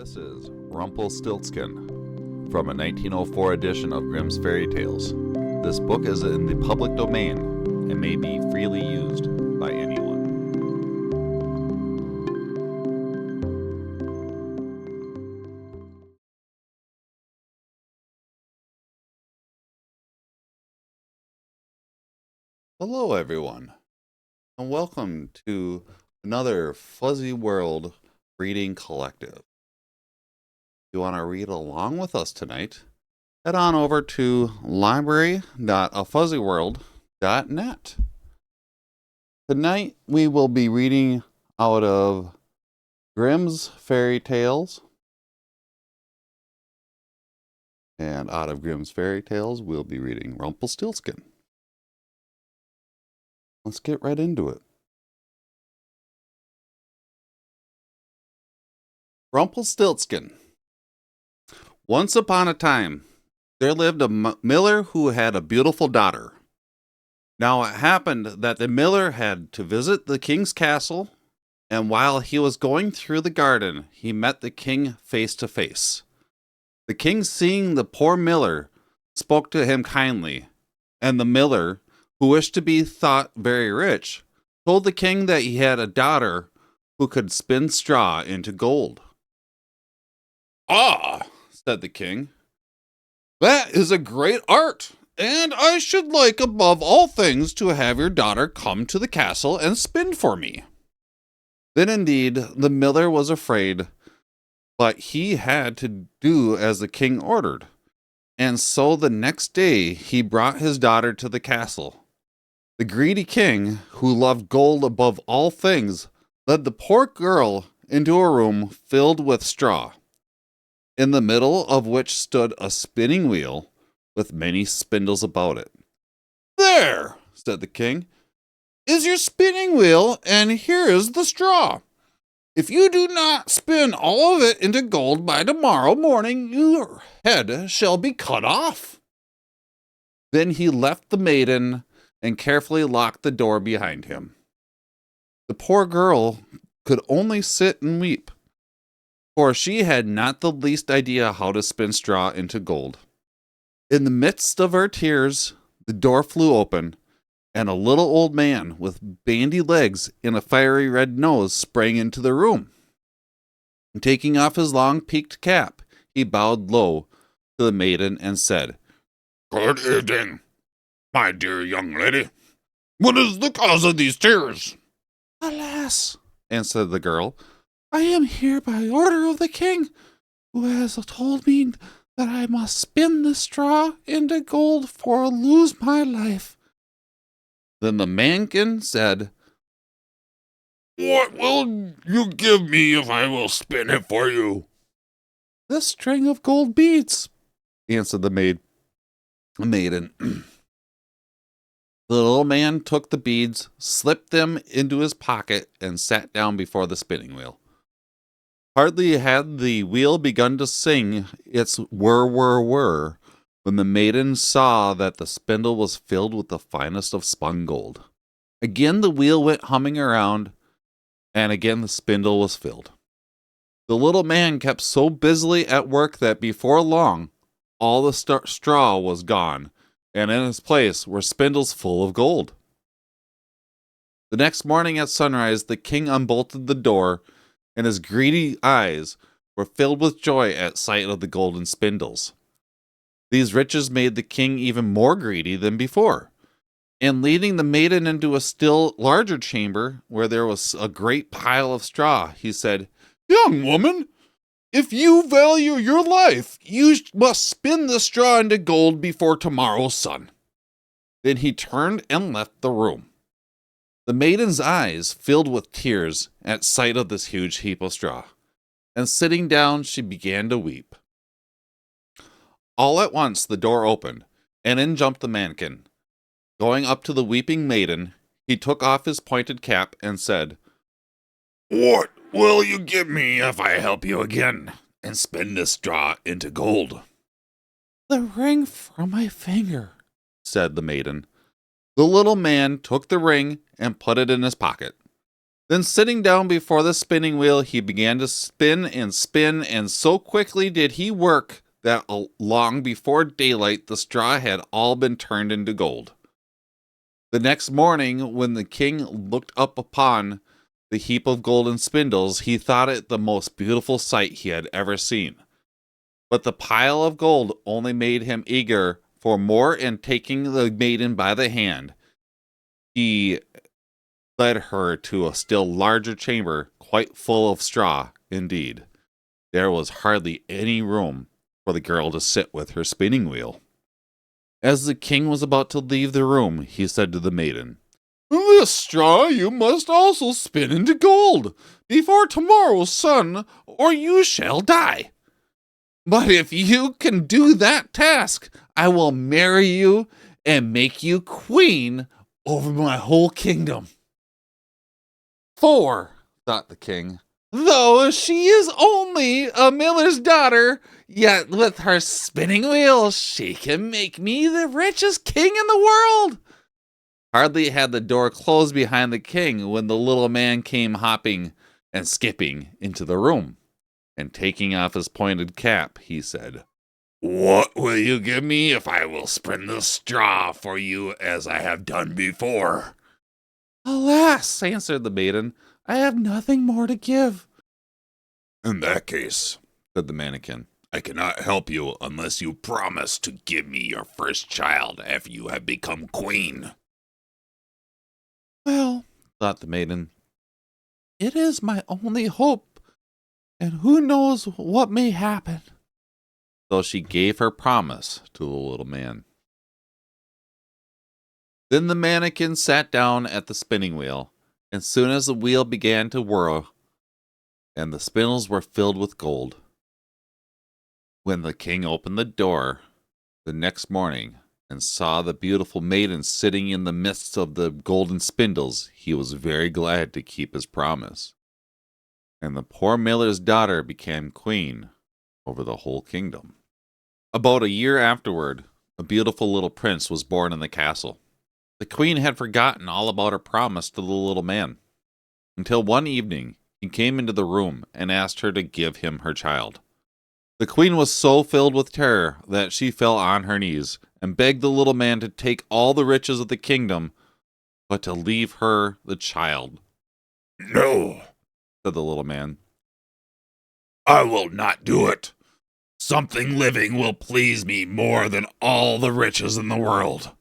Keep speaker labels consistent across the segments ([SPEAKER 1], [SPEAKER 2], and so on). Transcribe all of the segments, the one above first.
[SPEAKER 1] This is Rumpelstiltskin from a 1904 edition of Grimm's Fairy Tales. This book is in the public domain and may be freely used by anyone. Hello everyone, and welcome to another Fuzzy World reading collective. If you want to read along with us tonight, head on over to library.afuzzyworld.net. Tonight we will be reading out of Grimm's Fairy Tales. And out of Grimm's Fairy Tales, we'll be reading Rumpelstiltskin. Let's get right into it. Rumpelstiltskin. Once upon a time, there lived a miller who had a beautiful daughter. Now it happened that the miller had to visit the king's castle, and while he was going through the garden, he met the king face to face. The king, seeing the poor miller, spoke to him kindly, and the miller, who wished to be thought very rich, told the king that he had a daughter who could spin straw into gold. "Ah," said the king, "that is a great art, and I should like above all things to have your daughter come to the castle and spin for me." Then indeed the miller was afraid, but he had to do as the king ordered, and so the next day he brought his daughter to the castle. The greedy king, who loved gold above all things, led the poor girl into a room filled with straw, in the middle of which stood a spinning wheel with many spindles about it. "There," said the king, "is your spinning wheel, and here is the straw. If you do not spin all of it into gold by tomorrow morning, your head shall be cut off." Then he left the maiden and carefully locked the door behind him. The poor girl could only sit and weep, for she had not the least idea how to spin straw into gold. In the midst of her tears, the door flew open, and a little old man with bandy legs and a fiery red nose sprang into the room. And taking off his long peaked cap, he bowed low to the maiden and said, "Good evening, my dear young lady. What is the cause of these tears?" "Alas," answered the girl, "I am here by order of the king, who has told me that I must spin the straw into gold or lose my life." Then the mankin said, "What will you give me if I will spin it for you?" "This string of gold beads," answered the maiden. The little man took the beads, slipped them into his pocket, and sat down before the spinning wheel. Hardly had the wheel begun to sing its whir, whir, whir, when the maiden saw that the spindle was filled with the finest of spun gold. Again the wheel went humming around, and again the spindle was filled. The little man kept so busily at work that before long all the straw was gone, and in its place were spindles full of gold. The next morning at sunrise, the king unbolted the door, and his greedy eyes were filled with joy at sight of the golden spindles. These riches made the king even more greedy than before, and leading the maiden into a still larger chamber where there was a great pile of straw, he said, "Young woman, if you value your life, you must spin the straw into gold before tomorrow's sun." Then he turned and left the room. The maiden's eyes filled with tears at sight of this huge heap of straw, and sitting down, she began to weep. All at once the door opened, and in jumped the mankin. Going up to the weeping maiden, he took off his pointed cap and said, "What will you give me if I help you again and spin this straw into gold?" "The ring from my finger," said the maiden. The little man took the ring and put it in his pocket. Then sitting down before the spinning wheel, he began to spin, and so quickly did he work that long before daylight the straw had all been turned into gold. The next morning, when the king looked up upon the heap of golden spindles, he thought it the most beautiful sight he had ever seen. But the pile of gold only made him eager for more, and taking the maiden by the hand, he led her to a still larger chamber, quite full of straw indeed. There was hardly any room for the girl to sit with her spinning wheel. As the king was about to leave the room, he said to the maiden, "This straw you must also spin into gold before tomorrow's sun, or you shall die. But if you can do that task, I will marry you and make you queen over my whole kingdom." "For," thought the king, "though she is only a miller's daughter, yet with her spinning wheel she can make me the richest king in the world." Hardly had the door closed behind the king when the little man came hopping and skipping into the room, and taking off his pointed cap, he said, "What will you give me if I will spin the straw for you as I have done before?" "Alas," answered the maiden, "I have nothing more to give." "In that case," said the mannequin, "I cannot help you unless you promise to give me your first child after you have become queen." "Well," thought the maiden, "it is my only hope, and who knows what may happen." So she gave her promise to the little man. Then the mannequin sat down at the spinning wheel, and soon as the wheel began to whirl, and the spindles were filled with gold. When the king opened the door the next morning and saw the beautiful maiden sitting in the midst of the golden spindles, he was very glad to keep his promise. And the poor miller's daughter became queen over the whole kingdom. About a year afterward, a beautiful little prince was born in the castle. The queen had forgotten all about her promise to the little man, until one evening he came into the room and asked her to give him her child. The queen was so filled with terror that she fell on her knees and begged the little man to take all the riches of the kingdom, but to leave her the child. "No," said the little man, "I will not do it. Something living will please me more than all the riches in the world."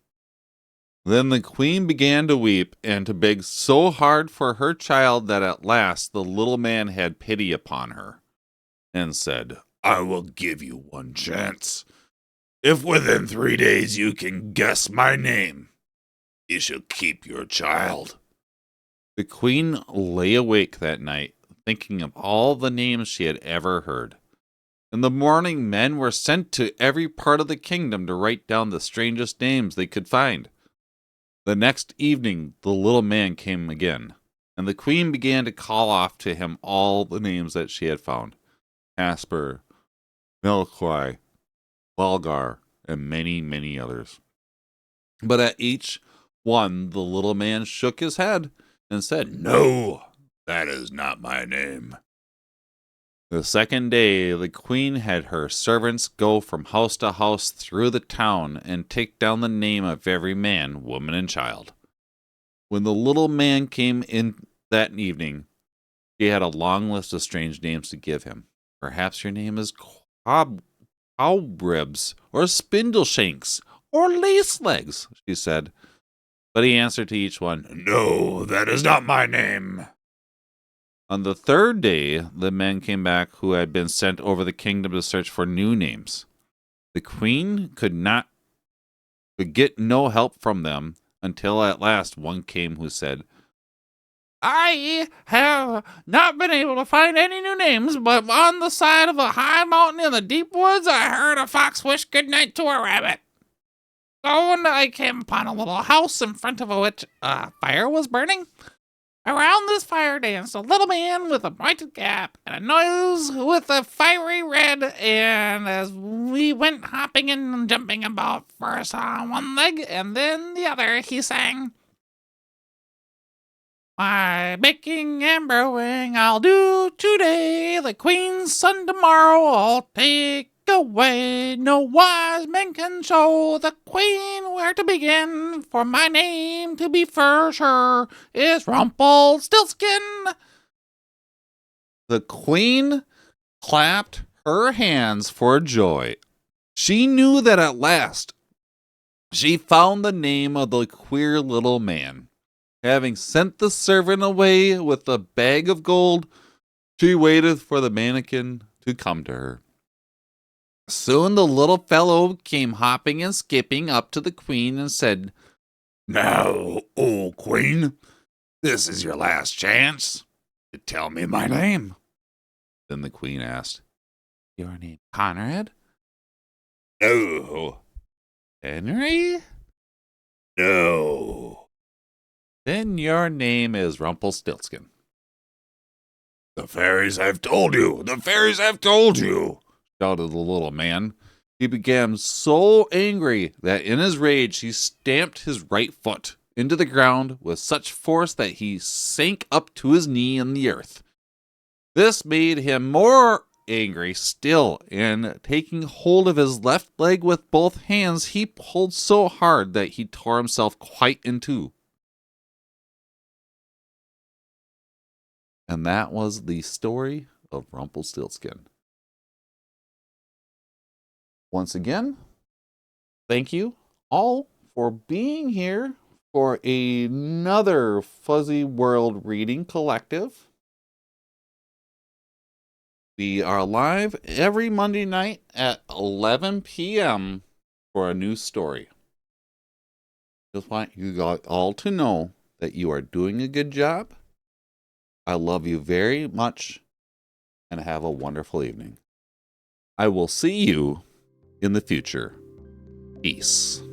[SPEAKER 1] Then the queen began to weep and to beg so hard for her child that at last the little man had pity upon her and said, "I will give you one chance. If within 3 days you can guess my name, you shall keep your child." The queen lay awake that night, thinking of all the names she had ever heard. In the morning, men were sent to every part of the kingdom to write down the strangest names they could find. The next evening, the little man came again, and the queen began to call off to him all the names that she had found: Casper, Melchior, Bulgar, and many, many others. But at each one, the little man shook his head and said, "No, that is not my name." The second day, the queen had her servants go from house to house through the town and take down the name of every man, woman, and child. When the little man came in that evening, she had a long list of strange names to give him. "Perhaps your name is Cowribs, or Spindleshanks, or Lace Legs," she said. But he answered to each one, "No, that is not my name." On the third day, the men came back who had been sent over the kingdom to search for new names. The queen could get no help from them until at last one came who said, "I have not been able to find any new names, but on the side of a high mountain in the deep woods, I heard a fox wish good night to a rabbit. So when I came upon a little house in front of which a fire was burning, around this fire danced a little man with a pointed cap and a nose with a fiery red, and as we went hopping and jumping about, first on one leg and then the other, he sang,
[SPEAKER 2] My baking and brewing I'll do today. The queen's son tomorrow I'll take away. No wise men can show the queen where to begin. For my name, to be for sure, is Rumpelstiltskin.
[SPEAKER 1] The queen clapped her hands for joy. She knew that at last she found the name of the queer little man. Having sent the servant away with a bag of gold, she waited for the mannequin to come to her. Soon the little fellow came hopping and skipping up to the queen and said, "Now, old queen, this is your last chance to tell me my name." Then the queen asked, "Your name Conrad?" "No." "Henry?" "No." "Then your name is Rumpelstiltskin." "The fairies have told you! The fairies have told you!" shouted the little man. He became so angry that in his rage he stamped his right foot into the ground with such force that he sank up to his knee in the earth. This made him more angry still, and taking hold of his left leg with both hands, he pulled so hard that he tore himself quite in two. And that was the story of Rumpelstiltskin. Once again, thank you all for being here for another Fuzzy World Reading Collective. We are live every Monday night at 11 p.m. for a new story. Just want you all to know that you are doing a good job. I love you very much, and have a wonderful evening. I will see you in the future. Peace.